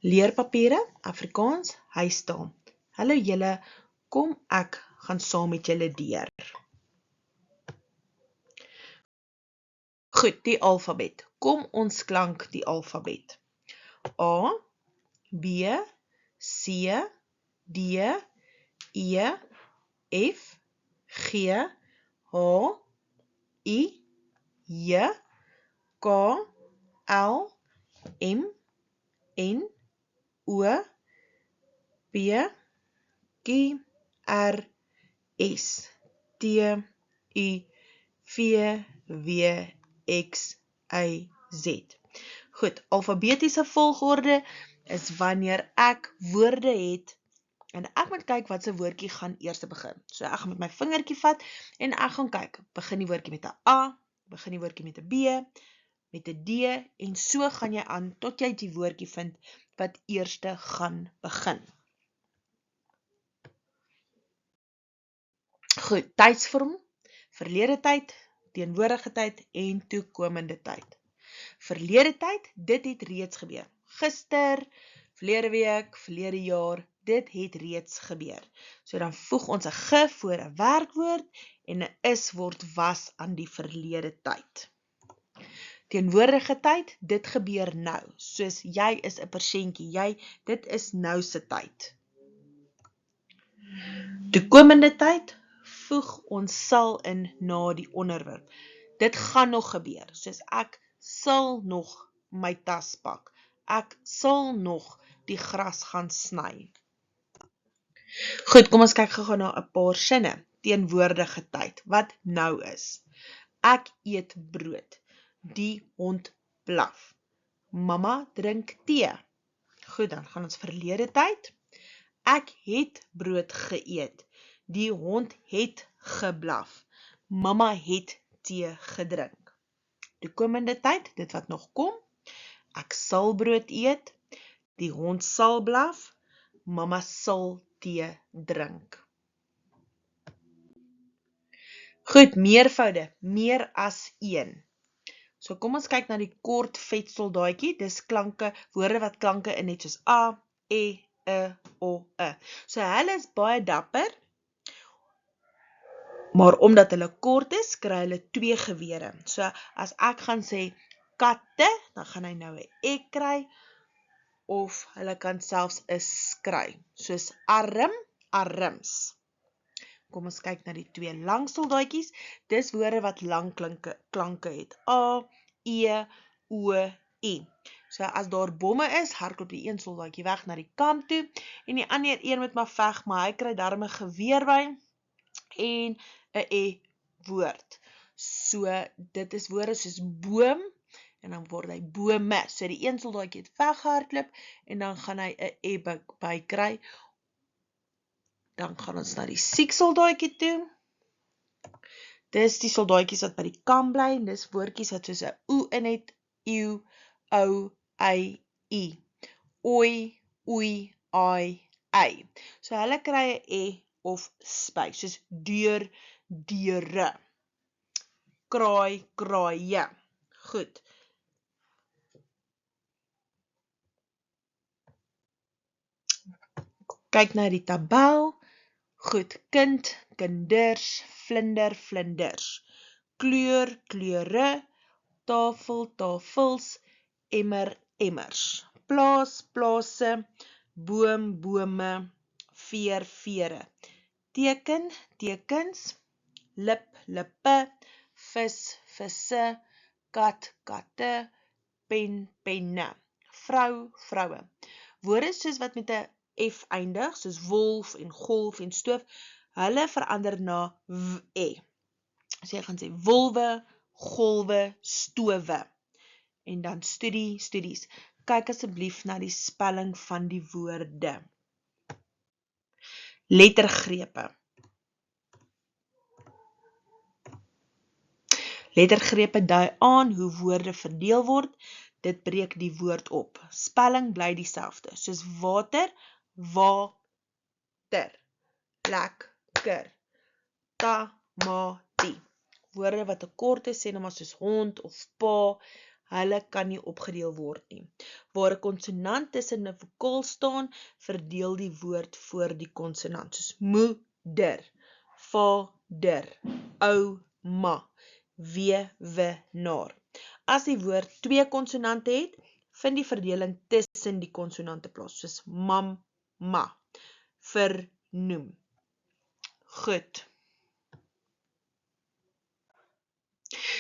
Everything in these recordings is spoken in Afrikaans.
Leerpapiere, Afrikaans, huistaal. Hallo julle, kom ek gaan saam met julle deur. Goed, die alfabet. Kom ons klank die alfabet. A, B, C, D, E, F, G, H, I, J, K, L, M, N, O, P, Q, R, S, T, U, V, W, X, Y, Z. Goed, alfabetiese volgorde is wanneer ek woorde het en ek moet kyk wat se woordjie gaan eers begin. So ek gaan met my vingertjie vat en ek gaan kyk, begin die woordjie met 'n A, begin die woordjie met 'n B, met 'n D en so gaan jy aan tot jy die woordjie vind wat eerste gaan begin. Goed, tydsvorm, verlede tyd, teenwoordige tyd en toekomende tyd. Verlede tyd, dit het reeds gebeur. Gister, verlede week, verlede jaar, dit het reeds gebeur. So dan voeg ons 'n ge voor 'n werkwoord en 'n is word was aan die verlede tyd. Teenwoordige tyd, dit gebeur nou. Soos jy is 'n persentjie, dit is nou se tyd. Toekomende tyd, voeg ons sal in na die onderwerp. Dit gaan nog gebeur, soos ek sal nog my tas pak. Ek sal nog die gras gaan sny. Goed, kom ons kyk gou na 'n paar sinne. Teenwoordige tyd, wat nou is. Ek eet brood. Die hond blaf. Mamma drink tee. Goed, dan gaan ons verlede tyd. Ek het brood geëet. Die hond het geblaf. Mamma het tee gedrink. Toekomende tyd, dit wat nog kom. Ek sal brood eet. Die hond sal blaf. Mamma sal tee drink. Goed, meervoude, meer as een. So kom ons kyk na die kort vetsoldaatjie. Dis klanke, woorde wat klanke in het soos a, e, o, e. So hulle is baie dapper. Maar omdat hulle kort is, kry hulle 2 gewere. So as ek gaan sê katte, dan gaan hy nou 'n ek kry of hulle kan selfs 'n s kry. Soos arm, arms. Kom ons kyk na die 2 lang soldaatjies. Dis woorde wat lang klanke het. A, e, o, e. So as daar bomme is, hardloop die een soldaatjie weg na die kant toe en die ander een moet maar veg, maar hy kry darm 'n geweer by en 'n e woord. So dit is woorde soos boom en dan word hy bome. So die een soldaatjie het weghardloop en dan gaan hy 'n e by kry. Dan gaan ons na die siek soldaatjie toe. Dis die soldaatjies wat by die kam bly en dis woordjies wat soos 'n oe in het, eeu, ou, ei, i. Oi, oei, ai, ei. So hulle kry 'n e of spy, soos deur, deure. Kraai, kraaie. Goed. Kyk na die tabel. Goed, kind, kinders, vlinder, vlinders. Kleur, kleure. Tafel, tafels. Emmer, emmers. Plaas, plase. Boom, bome. Veer, vere. Teken, tekens. Lip, lippe. Vis, visse. Kat, katte. Pen, penne. Vrou, vroue. Woorde soos wat met 'n F eindig, soos wolf en golf en stoof, hulle verander na w-e. So jy gaan sê wolwe, golwe, stowe. En dan studies. Kyk asseblief na die spelling van die woorde. Lettergrepe. Lettergrepe dui aan hoe woorde verdeel word. Dit breek die woord op. Spelling bly dieselfde, soos water, water, lekker, tamati. Woorde wat 'n kort is, sê nou maar soos hond of pa, hulle kan nie opgedeel word nie. Waar 'n konsonant tussen 'n vokaal staan, verdeel die woord voor die konsonant, soos moeder, vader, ouma, weewenaar. As die woord 2 konsonante het, vind die verdeling tussen die konsonante plaas, soos mamma, vernoem. Goed.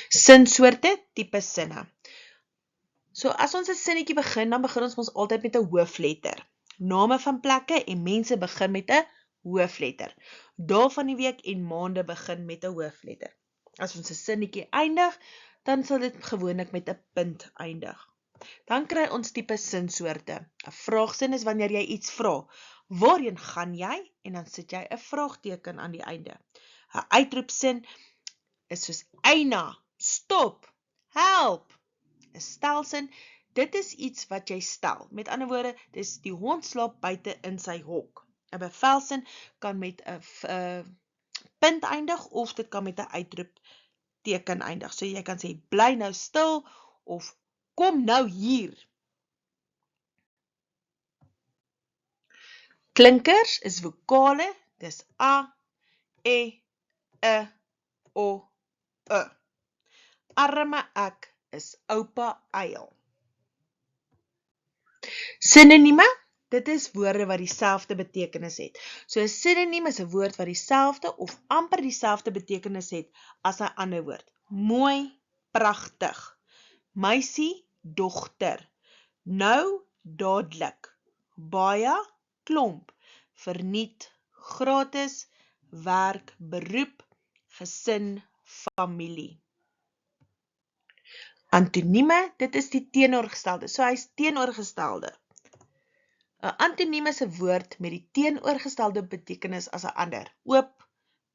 Sinsoorte, tipe sinne. So as ons 'n sinnetjie begin, dan begin ons altyd met 'n hoofletter. Name van plekke en mense begin met 'n hoofletter. Dae van die week en maande begin met 'n hoofletter. As ons 'n sinnetjie eindig, dan sal dit gewoonlik met 'n punt eindig. Dan kry ons tipe sinsoorte. 'n Vraagsin is wanneer jy iets vra. Waarheen gaan jy? En dan sit jy 'n vraagteken aan die einde. 'n Uitroepsin is soos eina, stop, help. 'n Stelsin, dit is iets wat jy stel. Met ander woorde, dis die hond slaap buite in sy hok. 'n Bevelsin kan met 'n punt eindig of dit kan met 'n uitroepteken eindig. So jy kan sê bly nou stil of kom nou hier. Klinkers is vokale, dis a, e, o, e. Arme ek is oupa uil. Sinonieme, dit is woorde wat dieselfde betekenis het. So 'n sinoniem is 'n woord wat dieselfde of amper dieselfde betekenis het as 'n ander woord. Mooi, pragtig. Meisie, dogter. Nou, dadelik. Baie, klomp. Verniet, gratis. Werk, beroep. Gesin, familie. Antonieme, dit is die teenoorgestelde. So hy's teenoorgestelde. 'n Antoniem is 'n woord met die teenoorgestelde betekenis as 'n ander. Oop,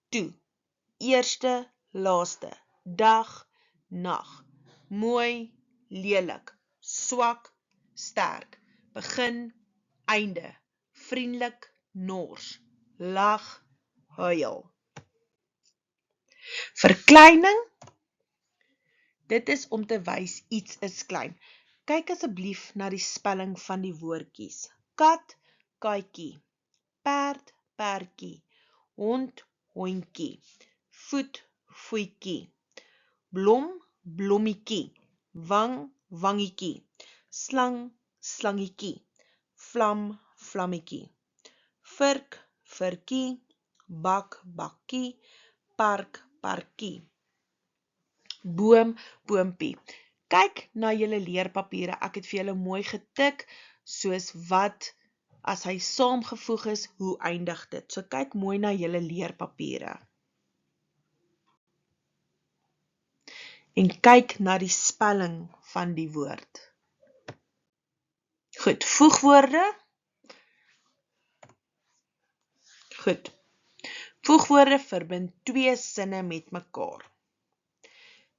toe. Eerste, laaste. Dag, nag. Mooi, lelik. Swak, sterk. Begin, einde. Vriendelik, nors. Lag, huil. Verkleining, dit is om te wys iets is klein. Kyk asseblief na die spelling van die woordjies. Kat, katjie. Perd, perdjie. Hond, hondjie. Voet, voetjie. Blom, blommetjie. Wang, wangetjie. Slang, slangetjie. Vlam, vlammetjie. Vurk, vurkie. Bak, bakkie. Park, parkie. Boom, boompie. Kyk na julle leerpapiere. Ek het vir julle mooi getik, soos wat, as hy saamgevoeg is, hoe eindig dit? So kyk mooi na julle leerpapiere. En kyk na die spelling van die woord. Goed, voegwoorde. Goed. Voegwoorde verbind 2 sinne met mekaar.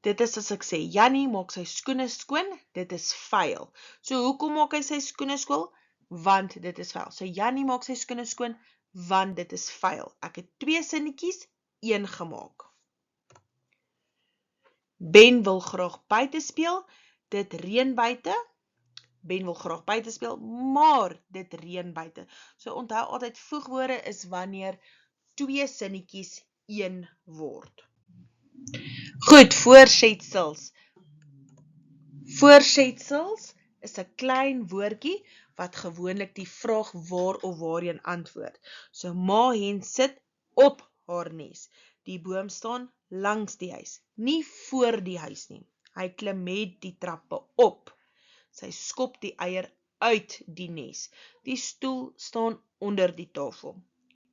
Dit is as ek sê, Jannie maak sy skoene skoon, dit is vuil. So hoekom maak hy sy skoene skoon? Want dit is vuil. So Jannie maak sy skoene skoon, want dit is vuil. Ek het 2 sinnetjies, 1 gemaak. Ben wil graag buite speel, dit reën buite. Ben wil graag buite speel, maar dit reën buite. So onthou altyd voegwoorde is wanneer 2 sinnetjies 1 word. Goed, voorsetsels. Voorsetsels is 'n klein woordjie wat gewoonlik die vraag waar of waarheen antwoord. So ma hen sit op haar nes. Die boom staan langs die huis, nie voor die huis nie. Hy klim met die trappe op. Sy skop die eier uit die nes. Die stoel staan onder die tafel.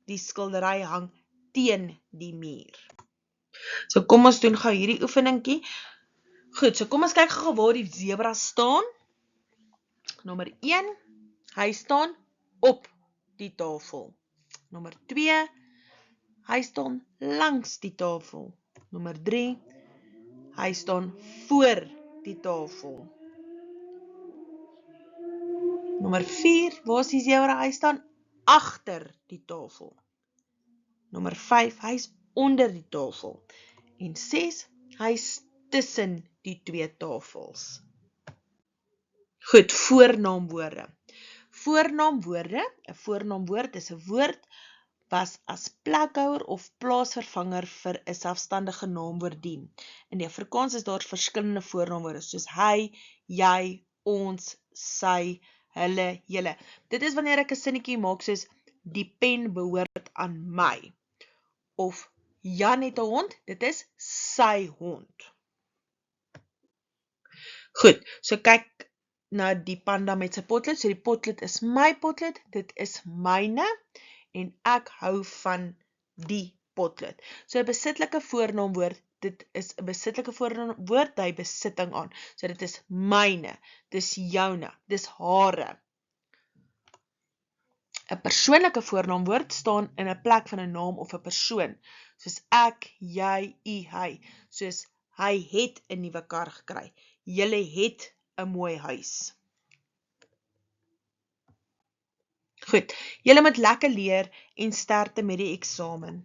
Die skildery hang teen die muur. So kom ons doen gou hierdie oefeningkie. Goed, so kom ons kyk gou waar die zebra staan. Nommer 1, hy staan op die tafel. Nommer 2, hy staan langs die tafel. Nommer 3, hy staan voor die tafel. Nommer 4, waar is die zebra? Hy staan agter die tafel. Nommer 5, hy is onder die tafel. En 6, hy is tussen die 2 tafels. Goed, voornaamwoorde. Voornaamwoorde, 'n voornaamwoord is 'n woord wat as plekhouer of plaasvervanger vir 'n selfstandige naamwoord dien. In die Afrikaans is daar verskillende voornaamwoorde soos hy, jy, ons, sy, hulle, julle. Dit is wanneer ek 'n sinnetjie maak soos die pen behoort aan my. Of Jan het 'n hond, dit is sy hond. Goed, so kyk na die panda met sy potlood. So die potlood is my potlood, dit is myne en ek hou van die potlood. So 'n besitlike voornaamwoord, dit is 'n besitlike voornaamwoord, dui besitting aan. So dit is myne, dis joune, dis hare. 'n Persoonlike voornaamwoord staan in 'n plek van 'n naam of 'n persoon, soos ek, jy, u, hy. Soos hy het 'n nuwe kar gekry. Julle het 'n mooi huis. Goed, julle moet lekker leer en sterkte met die eksamen.